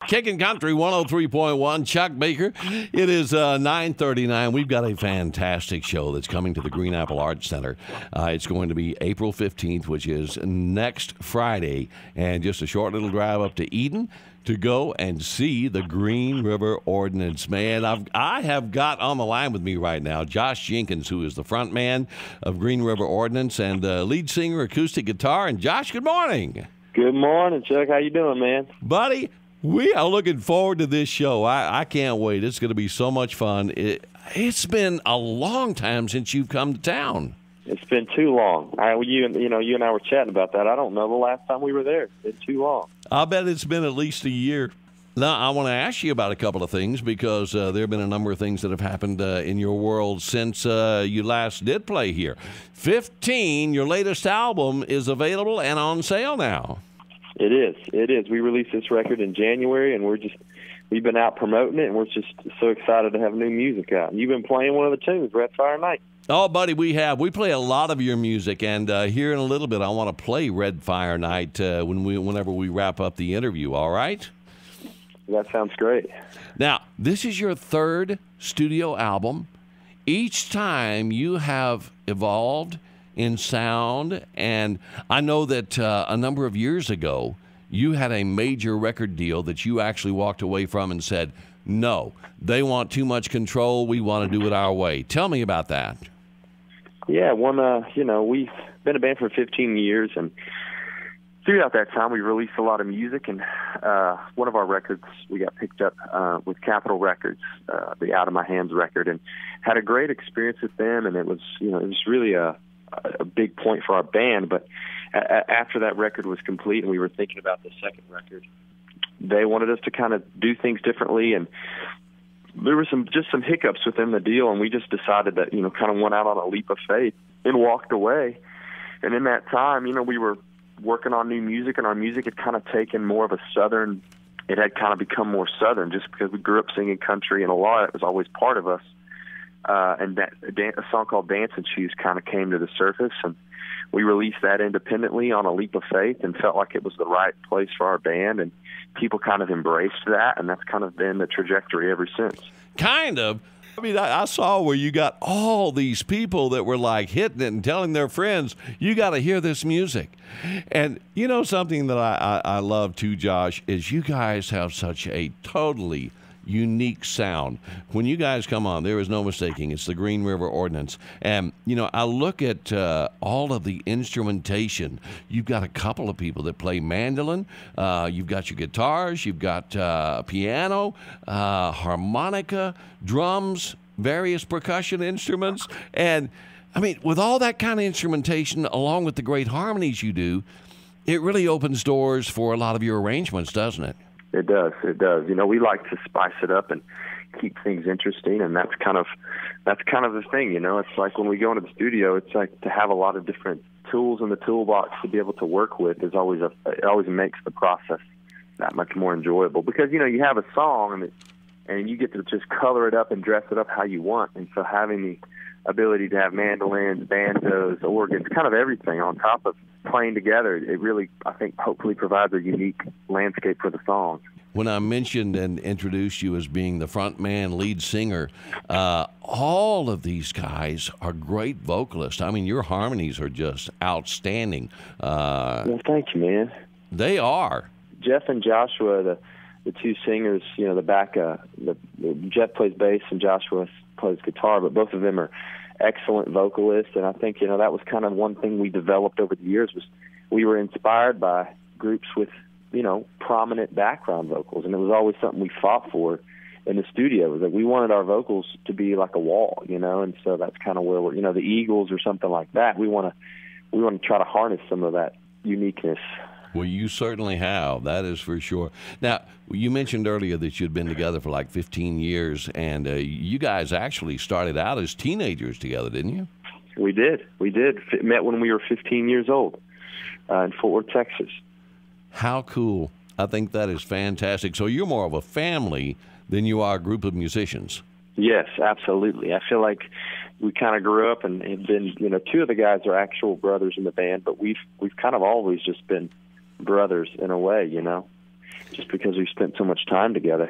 Kicking Country 103.1, Chuck Baker. It is 9:39. We've got a fantastic show that's coming to the Green Apple Arts Center. It's going to be April 15th, which is next Friday, and just a short little drive up to Eden to go and see the Green River Ordinance. Man, I have got on the line with me right now Josh Jenkins, who is the front man of Green River Ordinance and lead singer, acoustic guitar. And Josh, good morning. Good morning, Chuck. How you doing, man? Buddy, we are looking forward to this show. I can't wait. It's going to be so much fun. It's been a long time since you've come to town. It's been too long. You and I were chatting about that. I don't know the last time we were there. It's been too long. I'll bet it's been at least a year. Now, I want to ask you about a couple of things because there have been a number of things that have happened in your world since you last did play here. 15, your latest album, is available and on sale now. It is. We released this record in January, and we've been out promoting it, and we're just so excited to have new music out. You've been playing one of the tunes, Red Fire Night. Oh, buddy, we have. We play a lot of your music, and here in a little bit, I want to play Red Fire Night whenever we wrap up the interview, all right? That sounds great. Now, this is your third studio album. Each time you have evolved in sound, and I know that a number of years ago, you had a major record deal that you actually walked away from and said, no, they want too much control, we want to do it our way. Tell me about that. Yeah, we've been a band for 15 years, and throughout that time, we released a lot of music, and one of our records, we got picked up with Capitol Records, the Out of My Hands record, and had a great experience with them, and it was really a big point for our band. But after that record was complete and we were thinking about the second record, they wanted us to kind of do things differently, and there were some hiccups within the deal, and we just decided that, kind of went out on a leap of faith and walked away. And in that time, we were working on new music, and our music had kind of taken more of a southern, it had kind of become more southern just because we grew up singing country, and a lot of it was always part of us. And a song called Dance and Shoes kind of came to the surface, and we released that independently on a leap of faith and felt like it was the right place for our band, and people kind of embraced that, and that's kind of been the trajectory ever since. Kind of. I mean, I saw where you got all these people that were like hitting it and telling their friends, you got to hear this music. And something that I love too, Josh, is you guys have such a totally unique sound. When you guys come on, there is no mistaking. It's the Green River Ordinance. And, I look at all of the instrumentation. You've got a couple of people that play mandolin. You've got your guitars. You've got piano, harmonica, drums, various percussion instruments. And, I mean, with all that kind of instrumentation, along with the great harmonies you do, it really opens doors for a lot of your arrangements, doesn't it? It does. We like to spice it up and keep things interesting, and that's kind of the thing. It's like when we go into the studio, it's like to have a lot of different tools in the toolbox to be able to work with it always makes the process that much more enjoyable, because you have a song and you get to just color it up and dress it up how you want, and so having the ability to have mandolins, banjos, organs, kind of everything on top of playing together, it really, I think, hopefully provides a unique landscape for the song. When I mentioned and introduced you as being the front man, lead singer, all of these guys are great vocalists. I mean, your harmonies are just outstanding. Well, thank you, man. They are. Jeff and Joshua, the two singers, Jeff plays bass and Joshua plays guitar, but both of them are excellent vocalists, and I think that was kind of one thing we developed over the years, was we were inspired by groups with prominent background vocals, and it was always something we fought for in the studio, was that we wanted our vocals to be like a wall, and so that's kind of where we're, the Eagles or something like that. We want to try to harness some of that uniqueness. Well, you certainly have. That is for sure. Now, you mentioned earlier that you'd been together for like 15 years, and you guys actually started out as teenagers together, didn't you? We did. Met when we were 15 years old in Fort Worth, Texas. How cool. I think that is fantastic. So you're more of a family than you are a group of musicians. Yes, absolutely. I feel like we kind of grew up and have been, two of the guys are actual brothers in the band, but we've kind of always just been brothers in a way, just because we spent so much time together.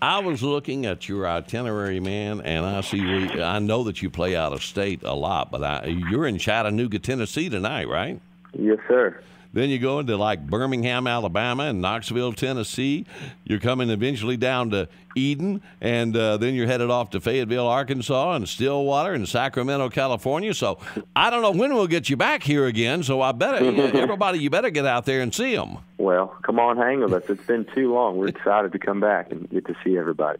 I was looking at your itinerary, man, and I know that you play out of state a lot, but you're in Chattanooga, Tennessee tonight, right? Yes, sir. Then you go into like Birmingham, Alabama, and Knoxville, Tennessee. You're coming eventually down to Eden, and then you're headed off to Fayetteville, Arkansas, and Stillwater, and Sacramento, California. So I don't know when we'll get you back here again. So I bet everybody, you better get out there and see them. Well, come on, hang with us. It's been too long. We're excited to come back and get to see everybody.